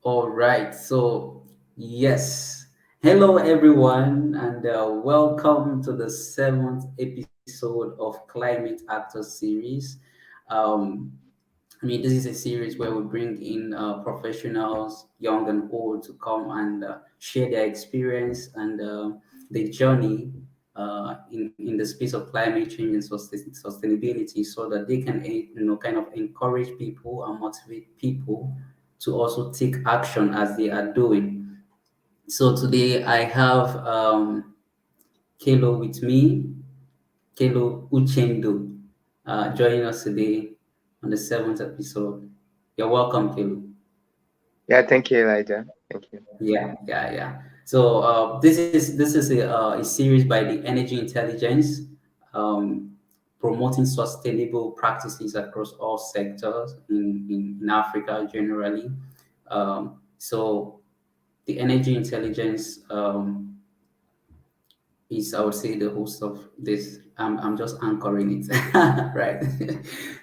All right. So, yes. Hello, everyone, and welcome to the seventh episode of Climate Actors series. Um, this is a series where we bring in professionals, young and old, to come and share their experience and the journey in the space of climate change and sustainability, so that they can, kind of encourage people and motivate people to also take action as they are doing. So today I have Kelo with me, Kelo Uchendu, joining us today on the seventh episode. You're welcome, Kelo. Yeah, thank you, Elijah. Thank you. Yeah. So this is a series by the Energy Intelligence, um, promoting sustainable practices across all sectors in Africa generally. So the Energy Intelligence is, I would say, the host of this. I'm just anchoring it, right?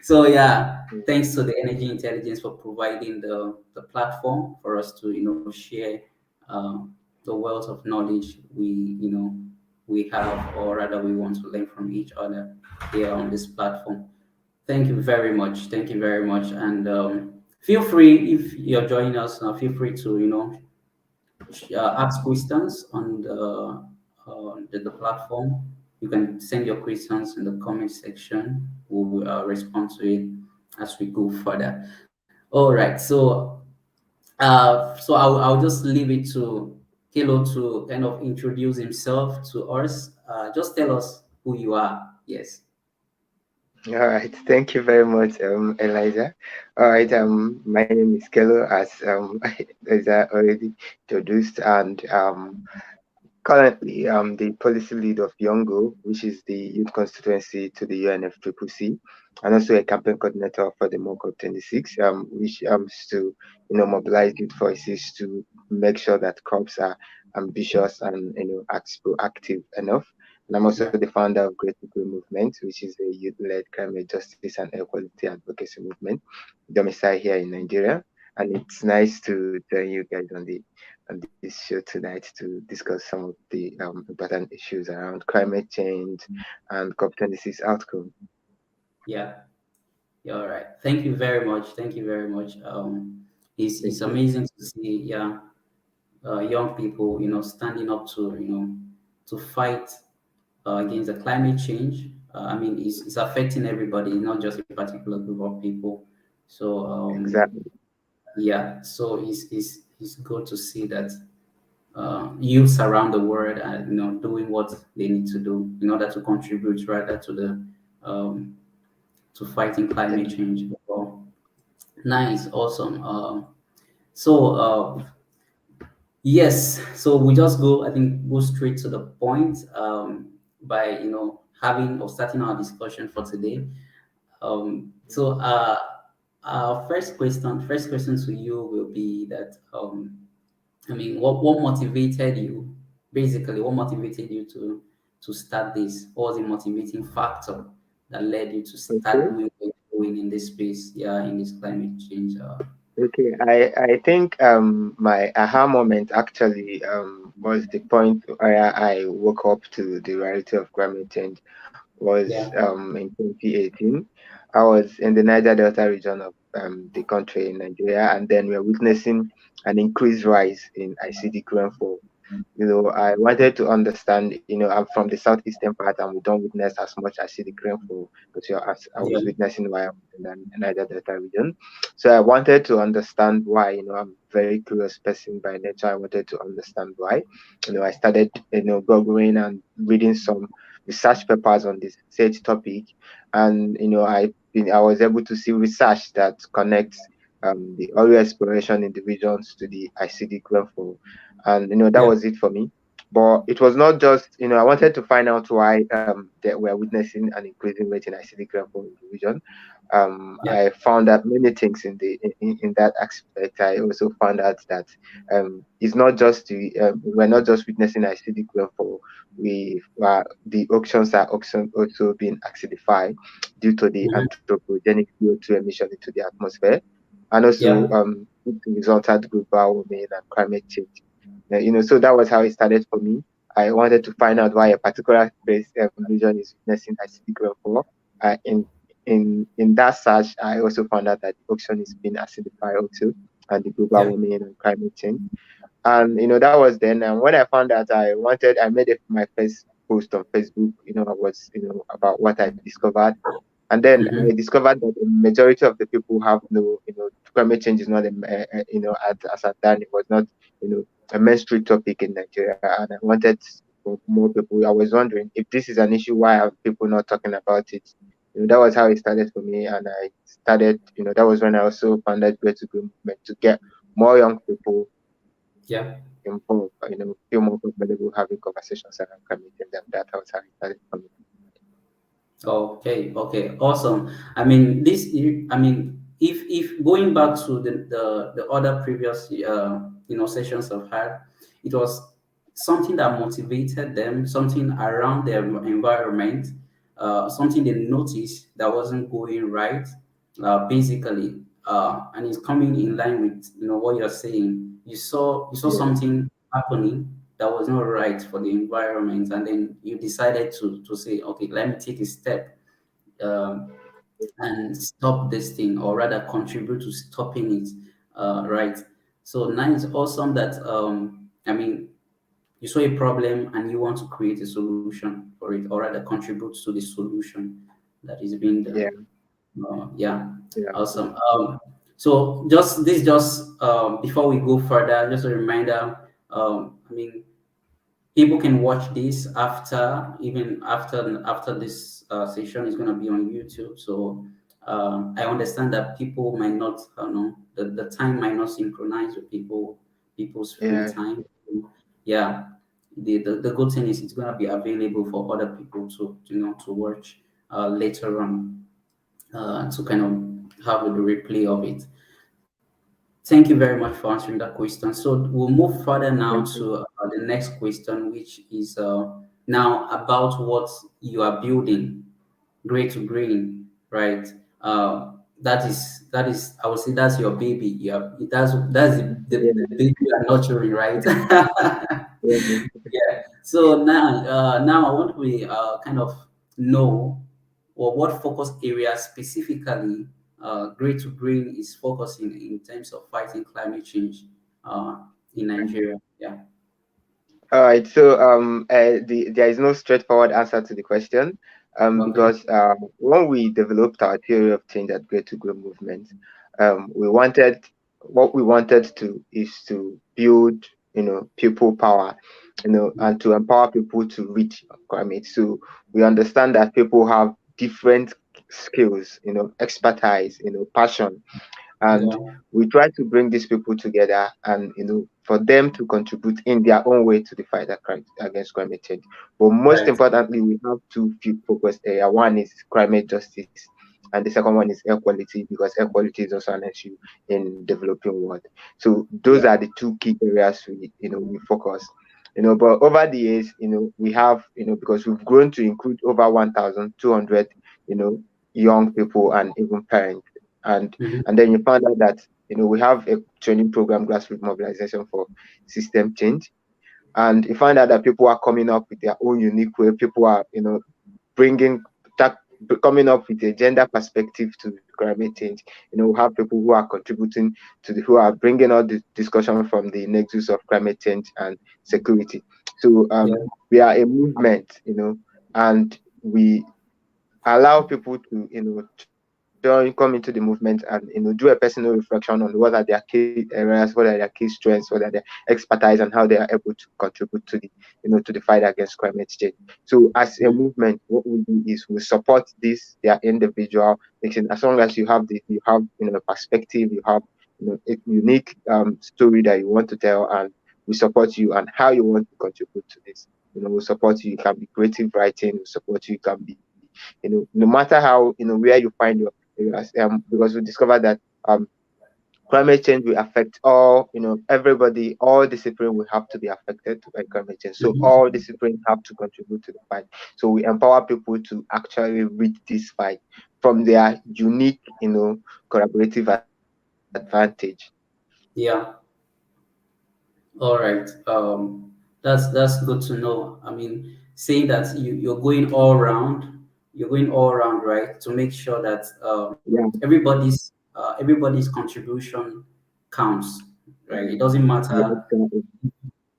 So yeah, thanks to the Energy Intelligence for providing the platform for us to share the wealth of knowledge we have, or rather we want to learn from each other here on this platform. Thank you very much. Thank you very much, and feel free, if you're joining us now. Feel free to ask questions on the platform. You can send your questions in the comment section. We will respond to it as we go further. All right. So I'll just leave it to Kilo to kind of introduce himself to us. Just tell us who you are. Yes. All right, thank you very much, Elijah. All right, my name is Kelo, as Elijah already introduced, and currently the policy lead of YOUNGO, which is the youth constituency to the UNFCCC, and also a campaign coordinator for the MOCOP 26, which is to mobilize youth voices to make sure that crops are ambitious and act proactive enough. And I'm also Yeah. the founder of Gray2Green Movement, which is a youth-led climate justice and equality advocacy movement domiciled here in Nigeria. And it's nice to join you guys on this show tonight to discuss some of the important issues around climate change and COP26 outcome. Yeah. Yeah. All right. Thank you very much. Thank you very much. It's Thank you. amazing to see. Yeah. Young people, standing up to, to fight against the climate change. It's affecting everybody, not just a particular group of people. So, Exactly. yeah, so it's good to see that youths around the world are, doing what they need to do in order to contribute rather to the um, to fighting climate change. Well, nice, awesome. So yes, so we just go, I think, go straight to the point by, having or starting our discussion for today. So our first question to you will be that, what motivated you, basically, what motivated you to start this? What was the motivating factor that led you to start Okay. doing what you're doing in this space, yeah, in this climate change? Okay. I think my aha moment actually was the point where I woke up to the reality of climate change was Yeah, in 2018. I was in the Niger Delta region of the country in Nigeria, and then we are witnessing an increased rise in acidic rainfall. I wanted to understand, I'm from the southeastern part and we don't witness as much acidic rainfall because as I yeah, was witnessing while I was in the Niger Delta region. So I wanted to understand why, I'm a very curious person by nature. I wanted to understand why. I started, googling and reading some research papers on this said topic. And, I was able to see research that connects the oil exploration in the regions to the acidic rainfall, and that yeah, was it for me. But it was not just, I wanted to find out why that we're witnessing an increasing rate in acidic rainfall in the region. yeah, I found out many things in that aspect. I also found out that it's not just we're not just witnessing acidic rainfall. The oceans are also being acidified due to the mhm, anthropogenic CO2 emission into the atmosphere, and also yeah, resulted global warming and climate change. So that was how it started for me. I wanted to find out why a particular place region is witnessing acidic rainfall. In that search, I also found out that the ocean is being acidified also, and the global Yeah. warming and climate change. And that was then. And when I found out, I made my first post on Facebook. I was about what I discovered, and then Mm-hmm. I discovered that the majority of the people have no, climate change is not as at then it was not a mainstream topic in Nigeria, and I wanted for more people. I was wondering if this is an issue, why are people not talking about it? That was how it started for me, and I started. That was when I also founded Gray2Green Movement to get more young people Yeah. involved, feel more comfortable having conversations around climate change, and that was how it started for me. Okay, okay, awesome. I mean, I mean, if going back to the other previous sessions I've had, it was something that motivated them, something around their environment, something they noticed that wasn't going right, basically, and it's coming in line with what you're saying. You saw Yeah, something happening that was not right for the environment, and then you decided to say, okay, let me take a step, um, and stop this thing, or rather contribute to stopping it, right? So now it's awesome that, I mean, you saw a problem and you want to create a solution for it, or rather contribute to the solution that is being yeah, done. Yeah, yeah, awesome. So just before we go further, just a reminder. I mean, people can watch this after, even after this session is going to be on YouTube. So I understand that people might not, know, the time might not synchronize with people's free yeah. time. Yeah, the good thing is it's going to be available for other people to watch later on, to kind of have the replay of it. Thank you very much for answering that question. So we'll move further now Thank you. to the next question, which is now about what you are building, Gray to Green, right? That is I would say that's your baby. Yeah, that's the Yeah, baby you are nurturing, right? yeah. Yeah. So now I want to kind of know, or what focus areas specifically Gray to Green is focusing in terms of fighting climate change uh, in Nigeria. Yeah. All right. So there is no straightforward answer to the question. Okay. Because when we developed our theory of change at Great to Grow movement, we wanted what we wanted to is to build, people power, and to empower people to reach climate. So we understand that people have different skills, expertise, passion, and Yeah. we try to bring these people together, and for them to contribute in their own way to the fight against climate change. But most Right. importantly, we have two field focus area. One is climate justice, and the second one is air quality, because air quality is also an issue in developing world. So those Yeah. are the two key areas we focus. But over the years, we have, because we've grown to include over 1,200 you know young people and even parents, and Mhm. then you find out that we have a training program, grassroots mobilization for system change, and you find out that people are coming up with their own unique way. People are bringing that coming up with a gender perspective to climate change. We have people who are contributing who are bringing out the discussion from the nexus of climate change and security. So Yeah. we are a movement, and we allow people to come into the movement and do a personal reflection on what are their key areas, what are their key strengths, what are their expertise, and how they are able to contribute to the fight against climate change. So as a Mhm. movement, what we do is we support this their individual things. As long as you have perspective, you have a unique story that you want to tell, and we support you and how you want to contribute to this. We support you. You can be creative writing. We support you. You can be no matter how where you find your areas, because we discovered that um climate change will affect all everybody, all discipline will have to be affected by climate change, so Mhm. all disciplines have to contribute to the fight. So we empower people to actually read this fight from their unique collaborative advantage. Yeah. All right. That's good to know. I mean, saying that you're going all around, right, to make sure that Yeah, everybody's contribution counts, right? It doesn't yeah, matter exactly. It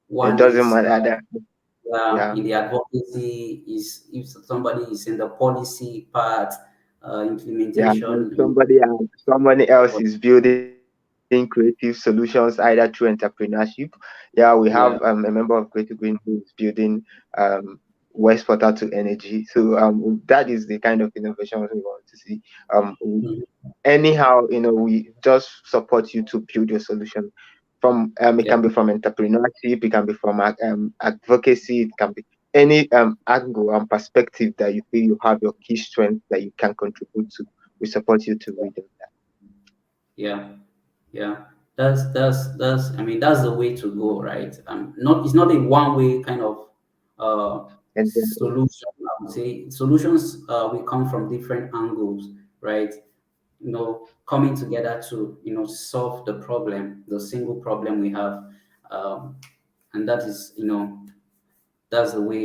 one doesn't is matter that. in Yeah, the advocacy, is if somebody is in the policy part, yeah. And implementation, somebody else is building creative solutions either through entrepreneurship. Yeah, we have a yeah. member of Gray2Green who is building um wastewater to energy. So that is the kind of innovations we want to see. Mhm. Anyhow, we just support you to build your solution. From it Yeah. can be from entrepreneurship, it can be from advocacy, it can be any angle and perspective that you feel you have your key strength that you can contribute to. We support you to read them. Yeah. Yeah, that's. I mean, that's the way to go, right? Not it's not a one way kind of And then, solution. I would say solutions will come from different angles, right? Coming together to solve the problem, the single problem we have, um, and that is that's the way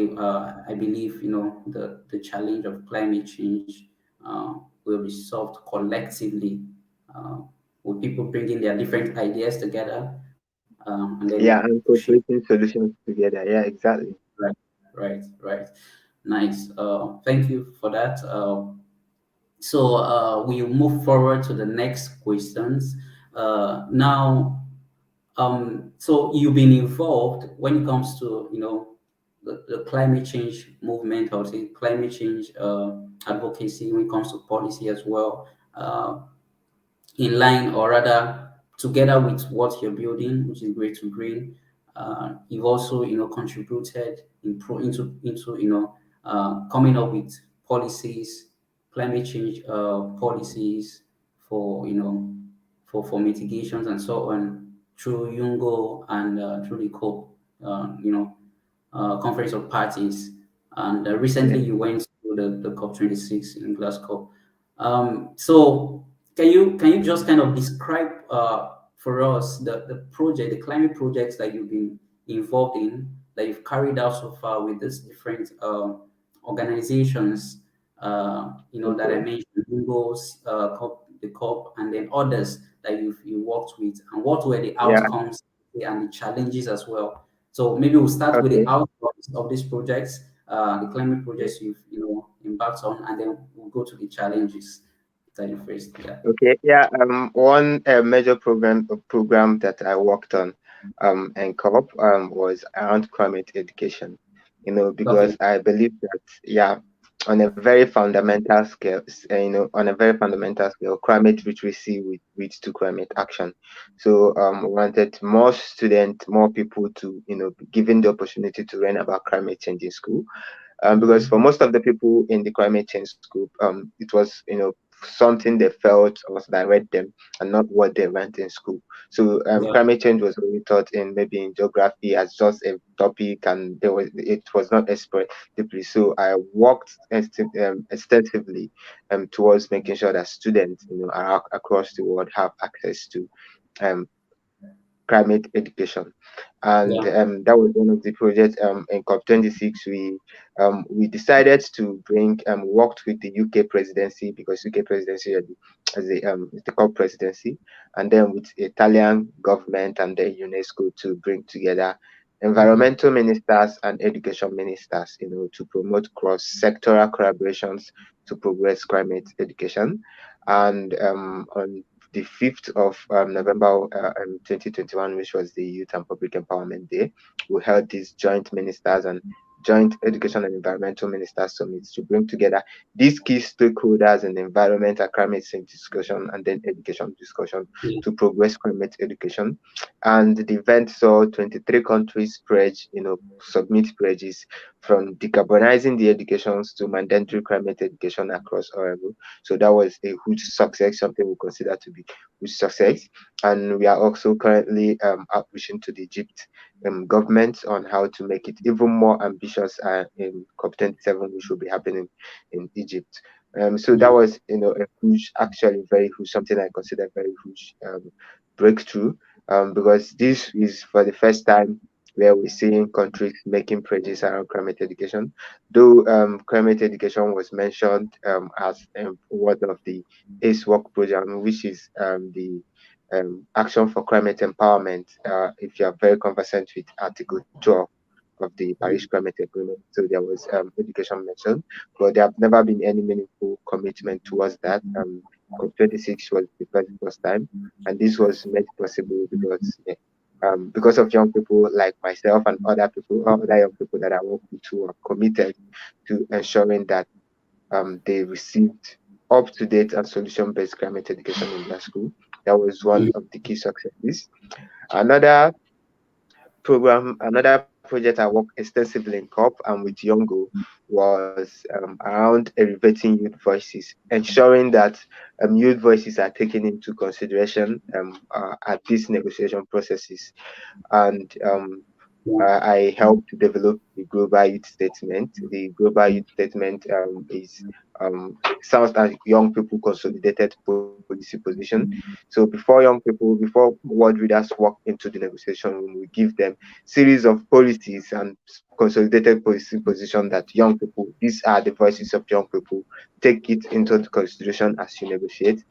I believe the challenge of climate change will be solved collectively, uh, with people bringing their different ideas together, and then yeah, and pushing. cooperating solutions together. Yeah, exactly. Right, right. Nice. Thank you for that. So we'll move forward to the next questions. Now, so you've been involved when it comes to the climate change movement, I would say climate change advocacy when it comes to policy as well, in line or rather together with what you're building, which is Gray2Green. You've also contributed into coming up with policies, climate change policies for for mitigations and so on through YOUNGO and through the COP, Conference of Parties. And Yeah. recently you went to the COP26 in Glasgow. So can you just kind of describe for us the climate projects that you've been involved in, that you've carried out so far with these different organizations, that I Okay. mentioned, Windows, the COP, and then others that you worked with, and what were the Yeah. outcomes and the challenges as well. So maybe we'll start with the Okay. outcomes of these projects, the climate projects you've embarked on, and then we'll go to the challenges that you faced. Yeah. Okay, yeah. One major program that I worked on, and co-op was around climate education. Okay. Because I believe that, yeah, on a very fundamental scale, on a very fundamental scale, climate literacy leads to climate action. So, we wanted more students, more people to, be given the opportunity to learn about climate change in school, because for Mhm. most of the people in the climate change group, it was something they felt was direct them and not what they learned in school. So Yeah. climate change was only taught in maybe in geography as just a topic, and it was not explored deeply. So I worked extensively towards making sure that students across the world have access to um, climate education. And Yeah. that was one of the projects in COP26. We decided to bring worked with the UK presidency, because UK presidency is the COP presidency, and then with Italian government and the UNESCO to bring together Mhm. environmental ministers and education ministers, to promote cross-sectoral collaborations to progress climate education. And on the 5th of November 2021, which was the Youth and Public Empowerment Day, we held these joint ministers and joint education and environmental ministers summits to bring together these key stakeholders in environment and climate change discussion and then education discussion Yeah. to progress climate education. And the event saw 23 countries pledge, submit pledges from decarbonizing the educations to mandatory climate education across all levels. So that was a huge success, something we consider to be huge success. And we are also currently outreaching to the Egypt government on how to make it even more ambitious in COP27, which will be happening in Egypt. So that Mhm. was, a huge, actually very huge, something I consider very huge breakthrough. because this is for the first time where we're seeing countries making pledges around climate education. Though climate education was mentioned as one of the ACE work program, which is the Action for Climate Empowerment, if you are very conversant with Article 12 of the Paris Climate Agreement. So there was education mentioned, but there have never been any meaningful commitment towards that. COP26 was the first time, and this was made possible because of young people like myself and other people, other young people that I work with who are committed to ensuring that they received up-to-date and solution-based climate education in their school. That was one of the key successes. Another another project I worked extensively in COP and with YOUNGO was around elevating youth voices, ensuring that youth voices are taken into consideration at these negotiation processes. And I helped to develop the Global Youth Statement. The Global Youth Statement is sounds like young people consolidated policy position. So before young people, before world leaders walk into the negotiation room, we give them series of policies and consolidated policy position that young people, these are the voices of young people, take it into the consideration as you negotiate.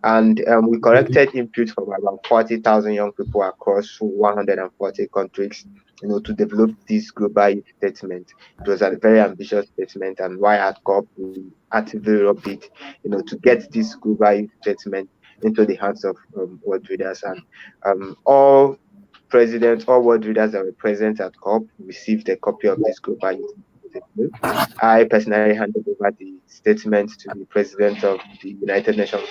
And we collected input from about 40,000 young people across 140 countries, to develop this global youth statement. It was a very ambitious statement, and why at COP we actively lobbied, to get this global youth statement into the hands of world leaders. And all presidents, all world leaders that were present at COP received a copy of this global youth statement. I personally handed over the statement to the president of the United Nations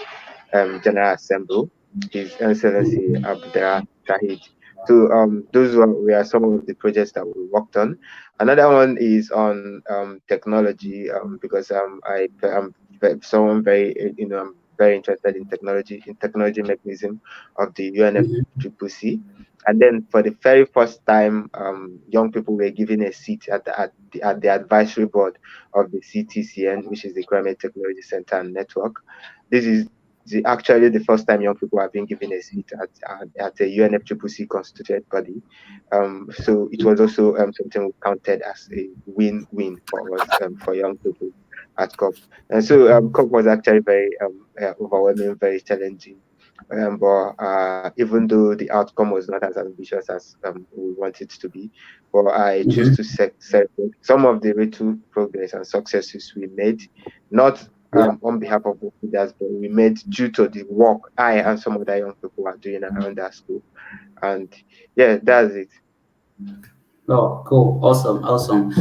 General Assembly, His Excellency Abdullah Shahid. So those were some of the projects that we worked on. Another one is on technology, because someone very I'm very interested in technology mechanism of the UNFCCC. And then for the very first time, young people were given a seat at the advisory board of the CTCN, which is the Climate Technology Center and Network. This is actually the first time young people have been given a seat at a UNFCCC constituted body. So it was also something we counted as a win-win for us, for young people at COP. And so COP was actually very overwhelming, very challenging. But even though the outcome was not as ambitious as we want it to be, but I choose to celebrate some of the little progress and successes we made, not Yeah. on behalf of leaders, but we made due to the work I and some other young people are doing around our school. And yeah, that's it. Oh, cool. Awesome. Awesome.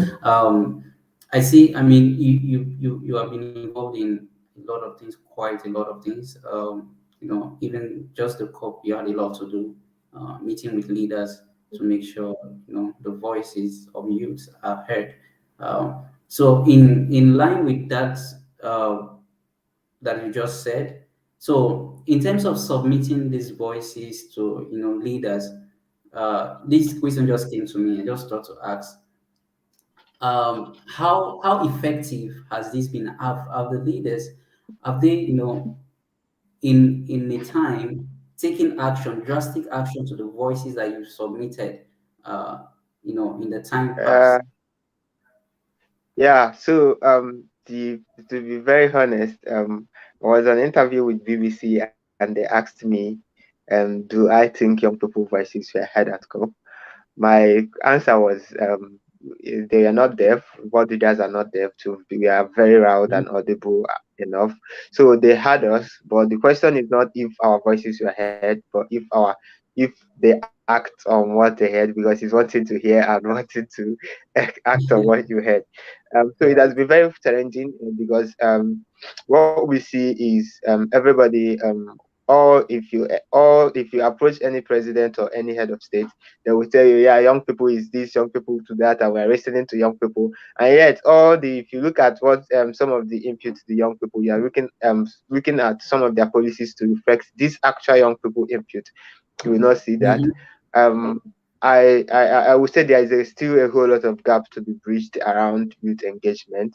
I see. I mean, you have been involved in a lot of things, quite a lot of things. Even just the COP, you had a lot to do, meeting with leaders to make sure, the voices of youth are heard. So in line with that, that you just said, so in terms of submitting these voices to, leaders, this question just came to me. I just thought to ask, how effective has this been? Have the leaders, have they, in a time, taking action, drastic action to the voices that you submitted, in the time Uh, past? yeah, so to be very honest, I was on an interview with BBC and they asked me, do I think young people voices were heard at COP? My answer was they are not deaf. World leaders are not deaf too. We are very loud and audible enough. So they heard us, but the question is not if our voices were heard, but if they act on what they heard, because it's wanting to hear and wanting to act on what you heard. So it Yeah. has been very challenging because what we see is everybody or if you approach any president or any head of state, they will tell you, yeah, young people is this, young people to that, and we're listening to young people. And yet, if you look at what some of the input to the young people, you are looking at some of their policies to reflect this actual young people input. You will not see that. Mhm. Um, I would say there is still a whole lot of gap to be bridged around youth engagement.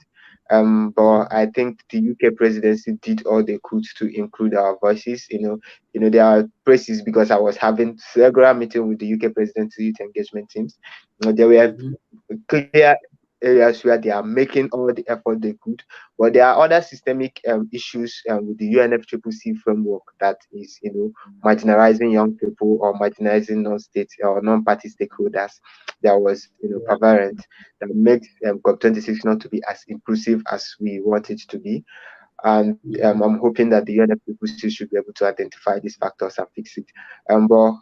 Mm-hmm. But I think the UK presidency did all they could to include our voices. There are praises because I was having regular meeting with the UK presidency youth engagement teams. There were Mm-hmm. clear areas where they are making all the effort they could, but there are other systemic issues with the UNFCCC framework that is, marginalizing young people or marginalizing non-state or non-party stakeholders that was, prevalent, that makes COP26 not to be as inclusive as we want it to be. And I'm hoping that the UNFCCC should be able to identify these factors and fix it. But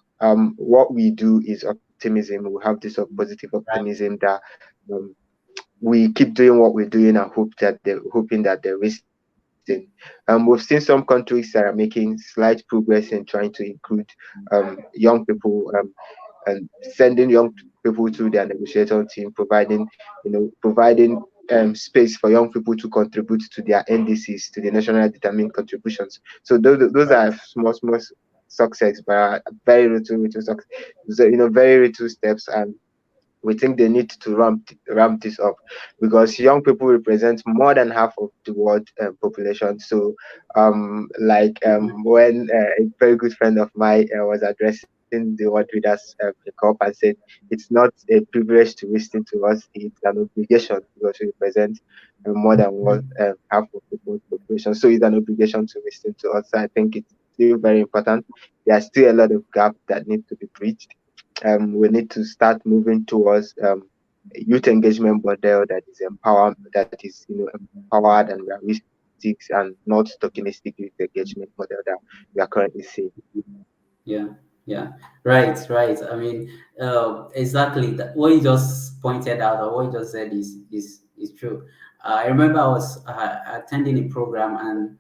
what we do is optimism. We have this positive Right. optimism that um, we keep doing what we're doing and hoping that they're listening. We've seen some countries that are making slight progress in trying to include young people, and sending young people to their negotiator team, providing space for young people to contribute to their NDCs, to the national determined contributions. So those Right. are small success, but very little success. So, very little steps, and we think they need to ramp this up because young people represent more than half of the world population. So, when a very good friend of mine was addressing the world leaders in COP and said, it's not a privilege to listen to us; it's an obligation because we represent more than one Mm-hmm. half of the world population. So, it's an obligation to listen to us. So I think it's still very important. There's still a lot of gap that needs to be bridged. We need to start moving towards a youth engagement model that is empowered and realistic and not tokenistic youth engagement model that we are currently seeing. Yeah, yeah, right, right. I mean, exactly that. What you just pointed out, or what you just said, is true. I remember I was attending a program, and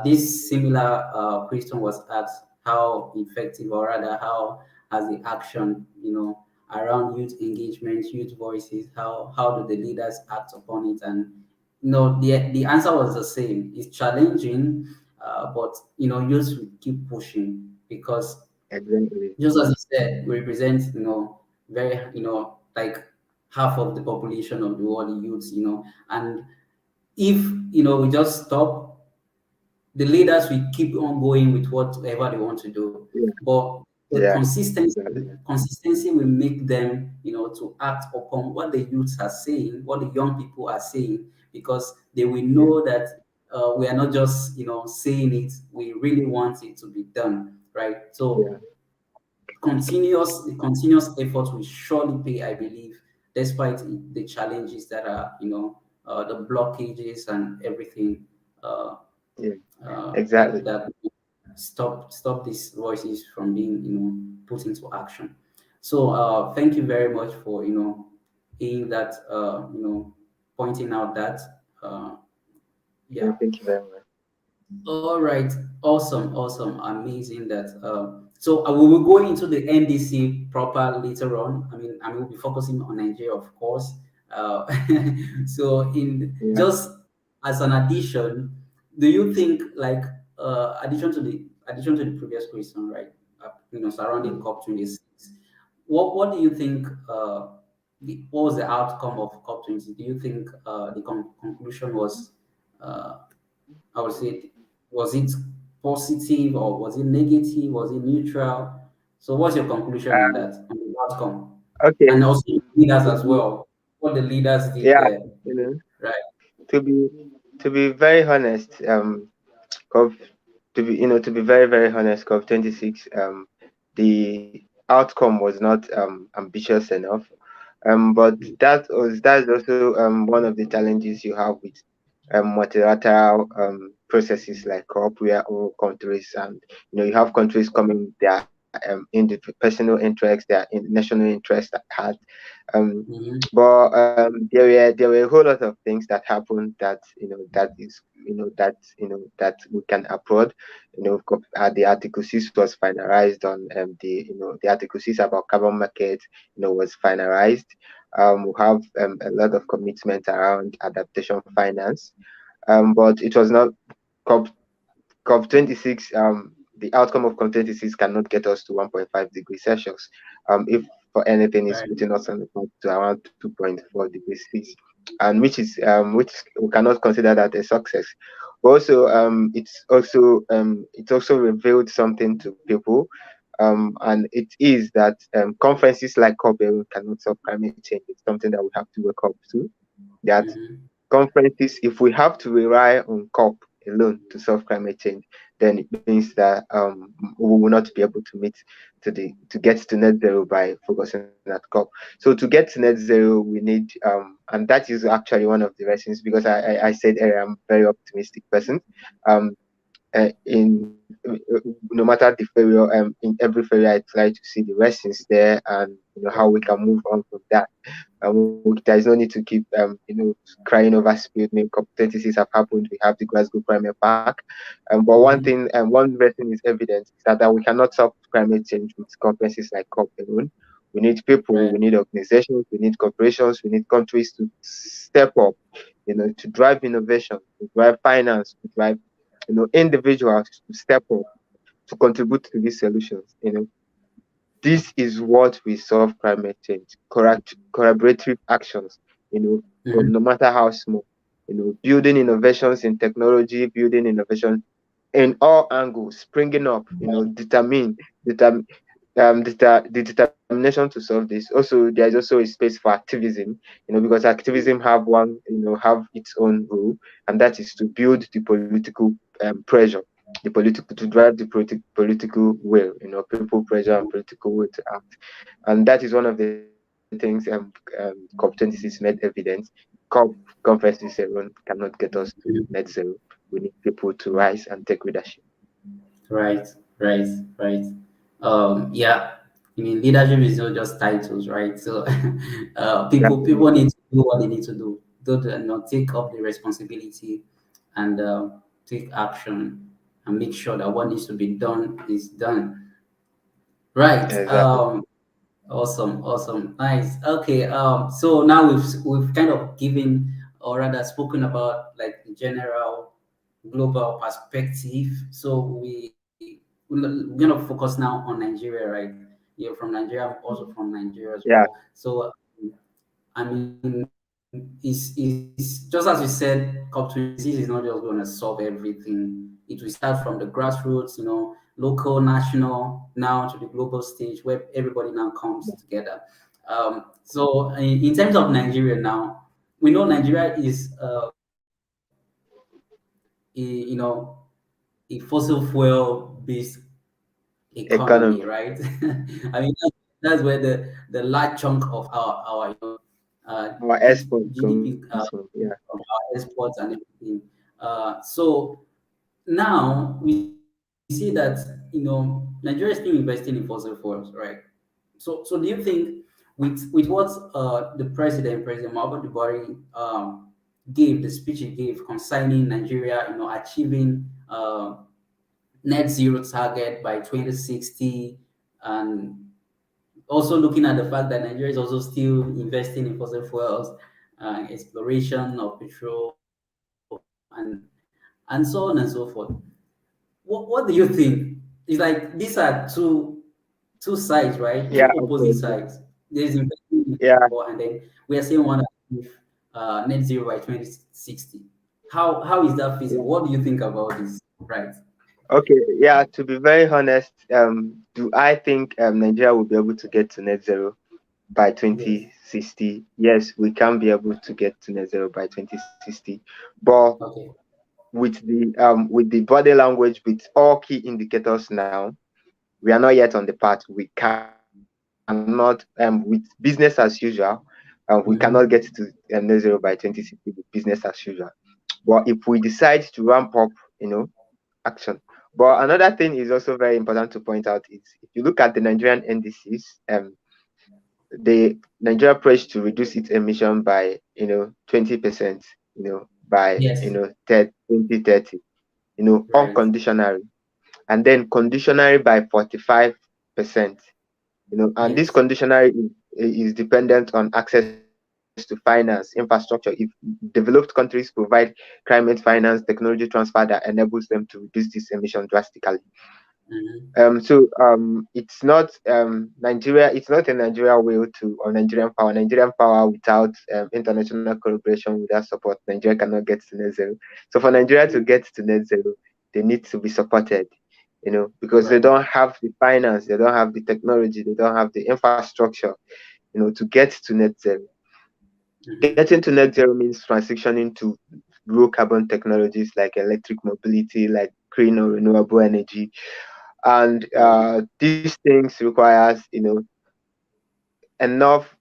this similar question was asked: how effective, or rather, how has the action, around youth engagement, youth voices, how do the leaders act upon it? And the answer was the same. It's challenging, but youth will keep pushing because Exactly. just as you said, we represent, very, like half of the population of the world, the youths, and if, we just stop, the leaders will keep on going with whatever they want to do. Yeah. But the Yeah. Exactly. consistency will make them, to act upon what the youths are saying, what the young people are saying, because they will Yeah. know that we are not just, saying it, we really want it to be done, right? So Yeah. the continuous effort will surely pay, I believe, despite the challenges that are, the blockages and everything, uh, Yeah. that Exactly. stop these voices from being, put into action. So thank you very much for, being that, pointing out that, uh, Yeah. yeah. Thank you very much. All right, awesome, awesome, amazing. That so we will go into the NDC proper later on. I mean, we'll be focusing on Nigeria, of course. Uh, so, in Yeah. just as an addition, do you think, like, addition to the previous question, right? Surrounding Mm. COP26, what do you think? What was the outcome of COP20? Do you think the conclusion was? I would say, was it positive, or was it negative? Was it neutral? So, what's your conclusion on that, on the outcome, and Okay. also leaders To as be, well? What the leaders did yeah. there, You know, right? to be to be very honest, COP to be very very honest, COP 26, the outcome was not ambitious enough. But that's also one of the challenges you have with multilateral processes like COP, where all countries, and you have countries coming their personal interests, their national interests at heart. Um, Mm-hmm. but there were a whole lot of things that happened that we can applaud. The Article 6 was finalized on the Article 6 about carbon market, was finalized. We have a lot of commitment around adaptation finance, but it was not COP COP 26. The outcome of COP 26 cannot get us to 1.5 degrees Celsius. If for anything, it's Right. putting us on the path to around 2.4 degrees Celsius. and which we cannot consider that a success. But also, it's also revealed something to people, and it is that conferences like COP cannot solve climate change. It's something that we have to wake up to. That Mm-hmm. conferences, if we have to rely on COP alone to solve climate change, then it means that we will not be able to meet to get to net zero by focusing at COP. So to get to net zero, we need and that is actually one of the reasons, because I said earlier I'm a very optimistic person. Um, in no matter the failure, in every failure, I try to see the lessons there, and how we can move on from that. There is no need to keep crying over spilled milk. Competencies have happened. We have the Glasgow Climate Park, but one thing and one lesson is evident is that we cannot solve climate change with conferences like COP alone. We need people, we Right. need organizations, we need corporations, we need countries to step up, to drive innovation, to drive finance, to drive, individuals to step up to contribute to these solutions. This is what we solve climate change. Collaborative actions, Mm-hmm. no matter how small. Building innovations in technology, building innovation in all angles, springing up. Determine, the determination to solve this. Also, there is also a space for activism. Because activism have its own role, and that is to build the political pressure, the political to drive the political will. People pressure and political will to act, and that is one of the things COP26 made evident. COP conferences alone cannot get us to net zero. We need people to rise and take leadership. Right, right, right. Yeah. I mean, leadership is not just titles, right? So, people Definitely. need to do what they need to do. Take up the responsibility and take action and make sure that what needs to be done is done. Right. Exactly. Awesome, awesome, nice. Okay. So now we've kind of given, or rather spoken about, like, the general global perspective. So we're gonna focus now on Nigeria, right? You're from Nigeria, I'm also from Nigeria as well. Yeah. So I mean, is just as you said, COP26 is not just going to solve everything. It will start from the grassroots, local, national, now to the global stage where everybody now comes together. So in terms of Nigeria now, we know Nigeria is a fossil fuel based economy, Economy. right? I mean, that's where the large chunk of our Our export GDP comes from. Yeah. from our exports and everything. So now we see that Nigeria is still investing in fossil fuels, right? So do you think with what President Muhammadu Buhari gave the speech he gave concerning Nigeria, achieving net zero target by 2060, and also looking at the fact that Nigeria is also still investing in fossil fuels, exploration of petrol, and so on and so forth. What do you think? It's like these are two sides, right? Two Yeah. opposite Okay. sides. There's investing in Yeah. for, and then we are saying one achieve net zero by 2060. How is that feasible? Yeah. What do you think about this? Right. Okay. Yeah. To be very honest, do I think Nigeria will be able to get to net zero by Yes. 2060? Yes, we can be able to get to net zero by 2060, but Okay. with the body language, with all key indicators now, we are not yet on the path. We cannot, with business as usual, we cannot get to net zero by 2060 with business as usual. But if we decide to ramp up, action. But another thing is also very important to point out is, if you look at the Nigerian NDCs, the Nigeria pledged to reduce its emission by 20%, by Yes. 2030, Right. unconditionally, and then conditionally by 45%. And this Yes. conditionally is dependent on access to finance, infrastructure. If developed countries provide climate finance, technology transfer that enables them to reduce this emission drastically. Mm-hmm. It's not Nigeria. It's not a Nigeria will to or Nigerian power. Nigerian power without international collaboration, without support, Nigeria cannot get to net zero. So for Nigeria to get to net zero, they need to be supported. Because they Right. don't have the finance, they don't have the technology, they don't have the infrastructure. To get to net zero. Mm-hmm. Getting to net zero means transitioning to low carbon technologies like electric mobility, like clean or renewable energy, and Right. these things requires enough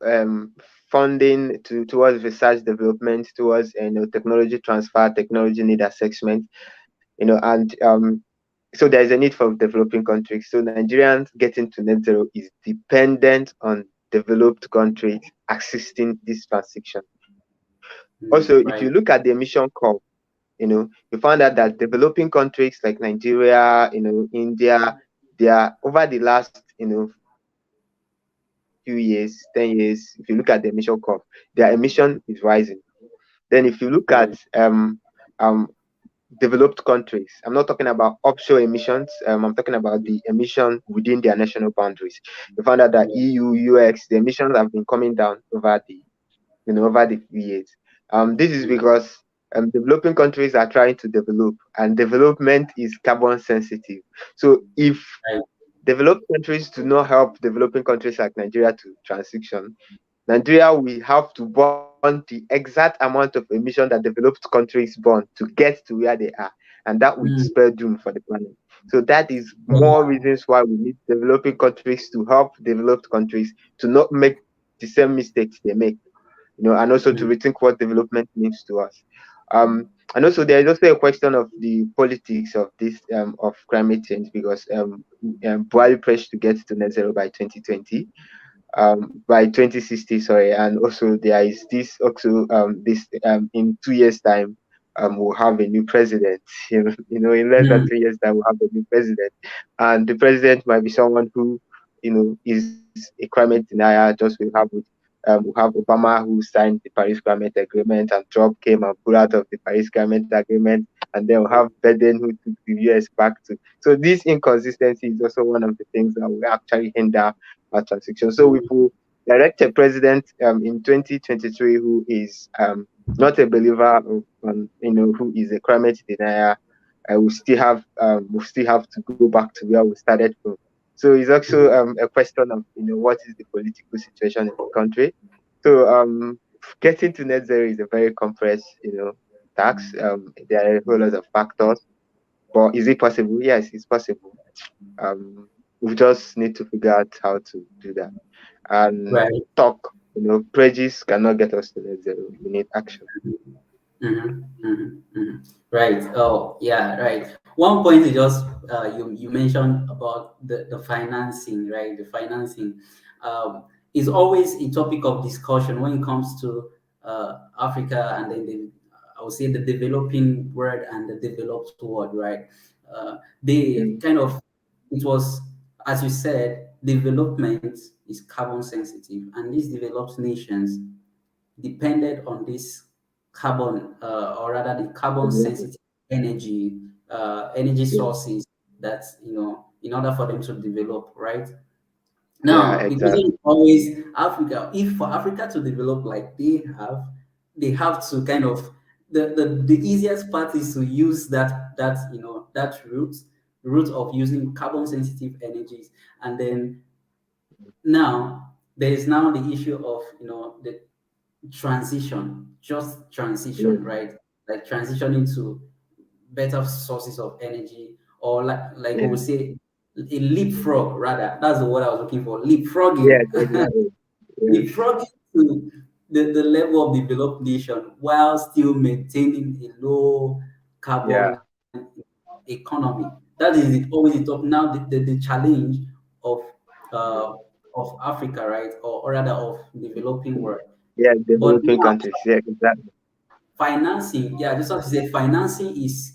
funding towards research development, towards technology transfer, technology need assessment, and so there is a need for developing countries. So Nigerians getting to net zero is dependent on developed countries assisting this transition. Also, Mm, if you right. look at the emission curve, you find out that developing countries like Nigeria, India, they are over the last, few years, 10 years, if you look at the emission curve, their emission is rising. Then if you look at Right. um, developed countries, I'm not talking about offshore emissions, I'm talking about the emission within their national boundaries. You find out that Yeah. EU, UX, the emissions have been coming down over the few years. This is Mm, because developing countries are trying to develop, and development is carbon sensitive. So if right. developed countries do not help developing countries like Nigeria to transition, Nigeria will have to burn the exact amount of emission that developed countries burn to get to where they are, and that would Mm, spell doom for the planet. So that is more yeah. reasons why we need developing countries to help developed countries to not make the same mistakes they make, and also to Mm, rethink what development means to us. And also there is also a question of the politics of this of climate change, because Buhari pledged to get to net zero by 2020, by 2060, sorry. And also there is this also this in 2 years time, we'll have a new president. In less than mm, 2 years time we'll have a new president, and the president might be someone who is a climate denier, just we have Obama, who signed the Paris Climate Agreement, and Trump came and pulled out of the Paris Climate Agreement, and then we have Biden, who took the US back to. So this inconsistency is also one of the things that will actually hinder our transition. So if mm, we elect a president in 2023 who is not a believer of, who is a climate denier, we still have to go back to where we started from. So it's also mm, a question of what is the political situation in the country. So getting to net zero is a very complex task. There are a whole lot of factors, but is it possible? Yes, it's possible. We just need to figure out how to do that. And right. talk, prejudice cannot get us to net zero. We need action. Mm-hmm, mm-hmm, mm-hmm. Right. Oh, yeah. Right. One point you just you mentioned about the financing, right? The financing is always a topic of discussion when it comes to Africa, and then I would say the developing world and the developed world, right? They Mm, kind of it was, as you said, development is carbon sensitive, and these developed nations depended on this carbon, or rather the carbon exactly. sensitive energy Yeah, sources that, in order for them to develop, right? yeah, Now the question is exactly. always Africa. If for Africa to develop like they have to kind of the easiest part is to use that route of using carbon sensitive energies, and then now there is now the issue of the transition, just Yeah, transition, right? Like transitioning to better sources of energy, or like we yeah, would say a leapfrog, rather. That's the word I was looking for. Leapfrogging. yes, exactly. Yeah, Leapfrogging to the level of developed nation while still maintaining a low yeah, carbon economy. That is always the top. Now the challenge of uh, of Africa, right, or rather of developing world. yeah. But Developing now countries. Yeah, exactly. financing, yeah, just have to say financing is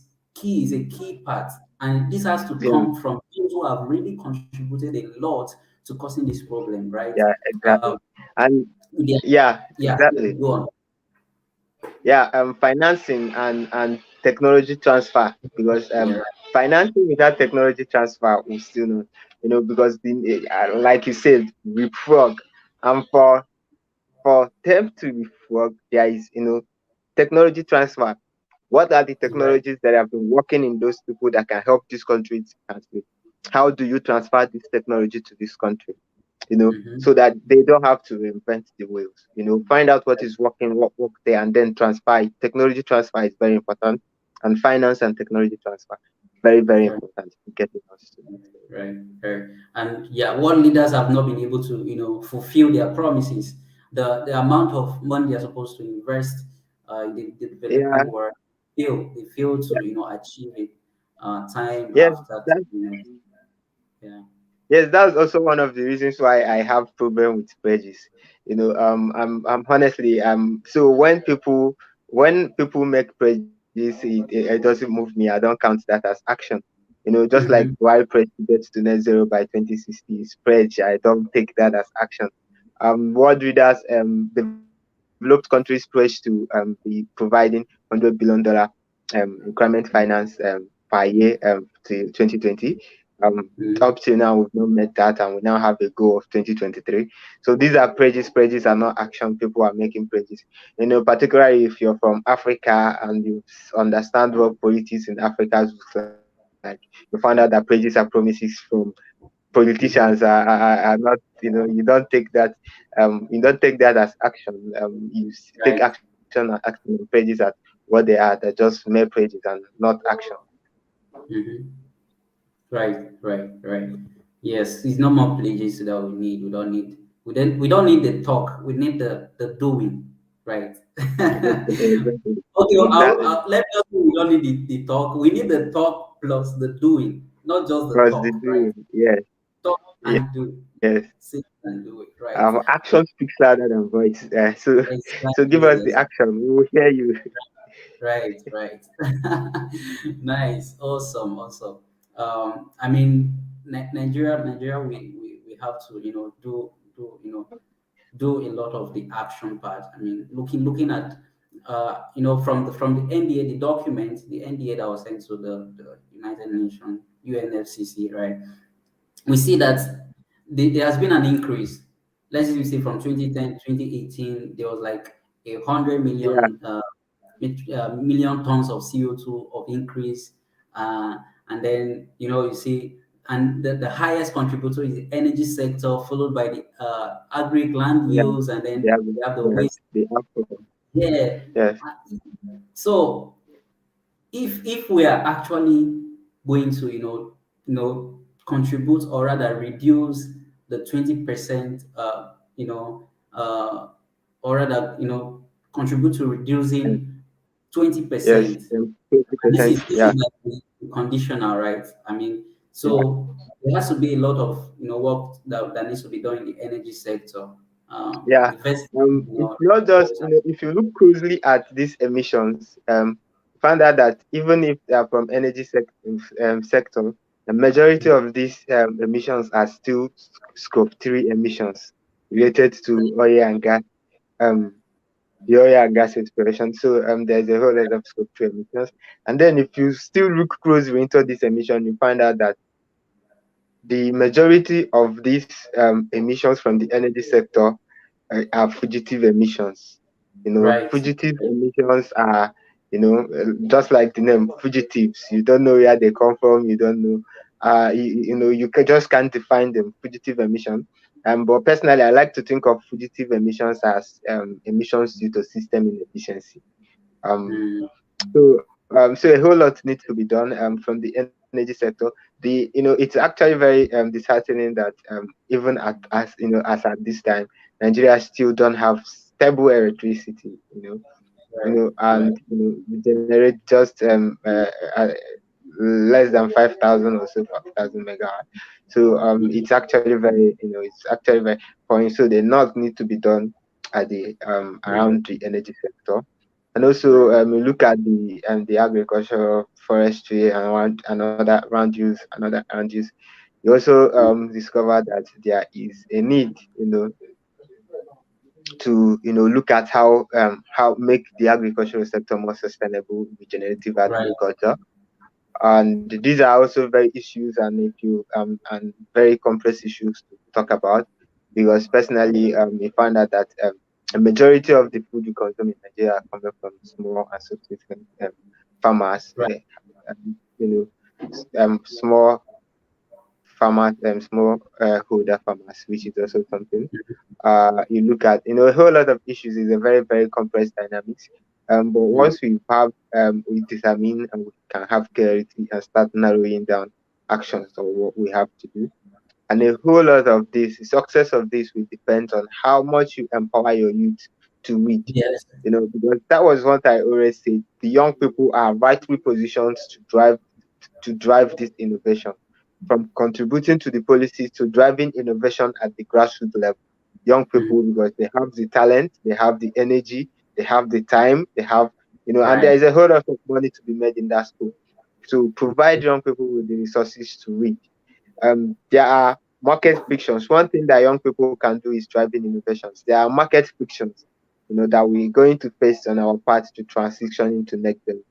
a key part, and this has to Yeah, come from those who have really contributed a lot to causing this problem, right? yeah, Uh, exactly. And yeah, yeah, yeah, exactly. go on. Yeah, financing and technology transfer, because Yeah. financing without technology transfer will still not, because like you said, leapfrog, and for them to leapfrog, there is, technology transfer. What are the Right. technologies that have been working in those people that can help this country to translate? How do you transfer this technology to this country? Mm-hmm. So that they don't have to reinvent the wheels. Find out what is working, what work there, and then transfer it. Technology transfer is very important, and finance and technology transfer, very, very Right. important to getting us to. Right. Right. And yeah, what leaders have not been able to, fulfill their promises, the amount of money they're supposed to invest in the Yeah, developing world, they fail to, achieve it time yes, after that, time. Yeah. yes, that's also one of the reasons why I have problem with pledges. I'm honestly, so when people make pledges, it doesn't move me. I don't count that as action. Just like Mm-hmm. why pledge to get to net zero by 2060 is pledge. I don't take that as action. World leaders, developed countries pledge to be providing $100 billion increment finance per year to 2020. Mm-hmm. Up till now, we've not met that, and we now have a goal of 2023. So these are pledges. Pledges are not action. People are making pledges. Particularly if you're from Africa and you understand what politics in Africa looks like, you find out that pledges are promises from politicians Mm-hmm. are not. You don't take that as action. Take Right. action and acting on pledges at what they are. They're just mere pledges and not action. Mm-hmm. Right, right, right. Yes, it's not more pledges that we need. We don't need the talk. We need the doing. Right. Exactly. Okay, Exactly. let us say we don't need the talk. We need the talk plus the doing, not just the Plus the talk, right? doing. Yes. Talk and Yes. do. Say and do it, right? Action speaks louder than voice. So give us Exactly, the action. We will hear you. right, right. Nice, awesome, awesome. I mean, Nigeria, we have to, do a lot of the action part. I mean, looking at, from the NDA, the document, the NDA that was sent to the United Nations, UNFCCC, right? We see that there has been an increase. Let's even say from 2010, 2018, there was like 100 Yeah. million million tons of CO2 of increase. And then, you see, and the highest contributor is the energy sector, followed by the agri land Yeah. use, and then They have. we have the Yes. waste. They have. Yeah. Yes. Uh, So if we are actually going to, contribute, or rather reduce the 20%, or rather, contribute to Yes. reducing Yes. 20%. this 20%. is this Yeah. is like the conditional, right? I mean, Yeah. so there has to be a lot of, work that needs to be done in the energy sector. Yeah. The first, It's not just, if you look closely at these emissions, find out that even if they are from sector, the majority of these emissions are still scope 3 emissions related to oil and gas, um, the oil and gas exploration. So there's a whole lot of scope 3 emissions. And then if you still look closely into this emission, you find out that the majority of these emissions from the energy sector are fugitive emissions. right. Fugitive emissions are, just like the name, fugitives. You don't know where they come from. You don't know. Just can't define them. Fugitive emission. But personally, I like to think of fugitive emissions as emissions due to system inefficiency. Um, Mm, so a whole lot needs to be done from the energy sector. It's actually very disheartening that even as at this time, Nigeria still don't have stable electricity. right, right. And we generate just less than 5,000 or so 5,000 megawatt. So Mhm. it's actually very point. So the not need to be done at the Right, around the energy sector. And also, right. we look at the agriculture, forestry, and another land use. You also Mm, discover that there is a need, to look at how make the agricultural sector more sustainable, regenerative Right. agriculture. And these are also very issues, and if you and very complex issues to talk about, because personally we found out that a majority of the food we consume in Nigeria are coming from small and subsistence farmers, Right. small farmers, small holder farmers, which is also something. You look at a whole lot of issues. Is a very very complex dynamics. But Mm. once we determine and we can have clarity and start narrowing down actions of what we have to do. And a whole lot of this, success of this will depend on how much you empower your youth to read. Yes. Because that was what I always say. The young people are rightly positioned to drive this innovation, from contributing to the policies to driving innovation at the grassroots level. Young Mhm. people, because they have the talent, they have the energy, they have the time, they have, and there Right. is a whole lot of money to be made in that school to provide young people with the resources to read. There are market frictions. One thing that young people can do is driving innovations. There are market frictions, that we're going to face on our path to transition into next level.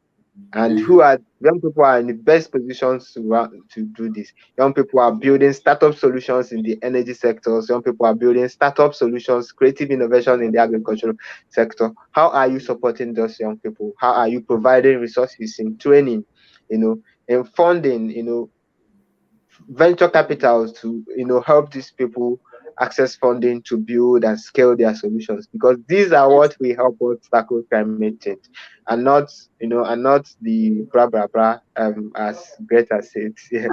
And who Mhm. are young people are in the best positions to do this. Young people are building startup solutions in the energy sectors. Young people are building startup solutions, creative innovation in the agricultural sector. How are you supporting those young people? How are you providing resources in training, in funding, venture capitals to help these people access funding to build and scale their solutions, because these are what will help us tackle climate change, and not the blah blah blah, as Greta said. Yeah,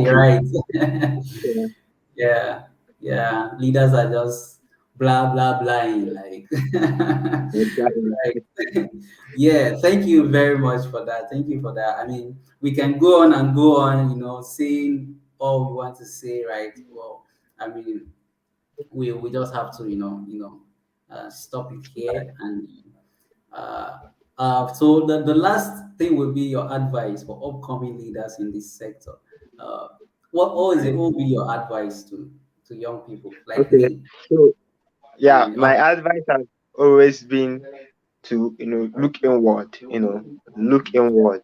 You're actually. right. Yeah, Yeah. Yeah. Leaders are just blah blah blahing like. exactly. Right. Yeah. Thank you very much for that. Thank you for that. I mean, we can go on and go on, saying all we want to say, right? Well, I mean, we just have to, stop it here. And uh, so the last thing will be your advice for upcoming leaders in this sector. Uh, what will be your advice to young people like Okay, me? so yeah, And my advice has always been to look inward, look inward,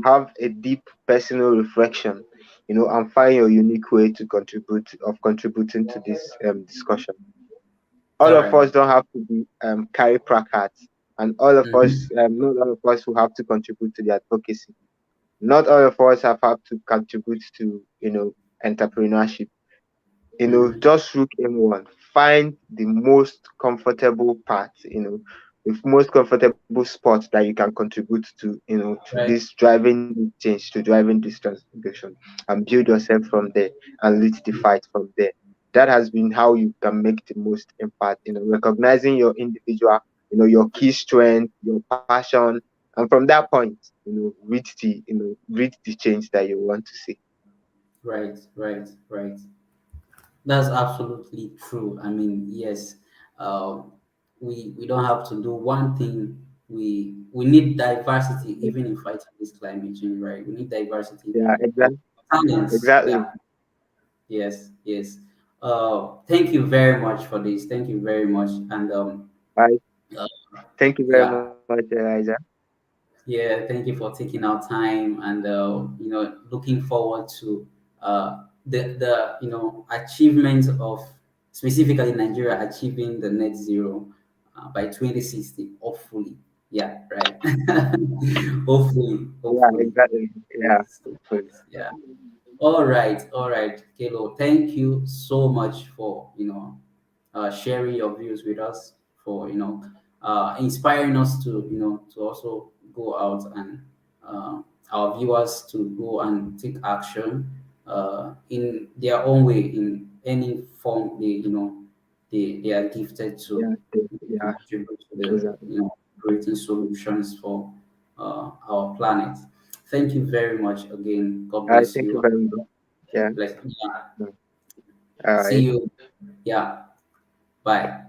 have a deep personal reflection, and find your unique way to contributing to this discussion. All all of right. us don't have to be carry placards, and all of us, Mm-hmm. not all of us who have to contribute to the advocacy. Not all of us have to contribute to entrepreneurship. Mm-hmm. Just look inward, find the most comfortable part, the most comfortable spot that you can contribute to Right. this driving this change, to driving this transformation, and build yourself from there and lead the fight from there. That has been how you can make the most impact, recognizing your individual, your key strength, your passion, and from that point, reach the change that you want to see. Right. Right. Right. That's absolutely true. I mean, yes, uh, we don't have to do one thing. We need diversity even in fighting this climate change, right? We need diversity Yeah, of exactly. talents. Yeah. Exactly. Yes. Yes. Thank you very much for this. Thank you very much. And Bye. uh, Thank you very yeah. much, Elijah. Yeah, thank you for taking our time, and looking forward to the achievements of specifically Nigeria achieving the net zero by 2060. Hopefully, yeah, right. Hopefully, Yeah, hopefully, exactly. Yeah. yes, yes, yeah. All right, Kelo. Thank you so much for sharing your views with us, for inspiring us to to also go out and our viewers to go and take action in their own way in any form they are gifted Yeah. to Yeah. contribute to the Exactly. creating solutions for our planet. Thank you very much again. God bless Thank you you. very much. Yeah. Bless. Yeah. All See right. you. Yeah. Bye.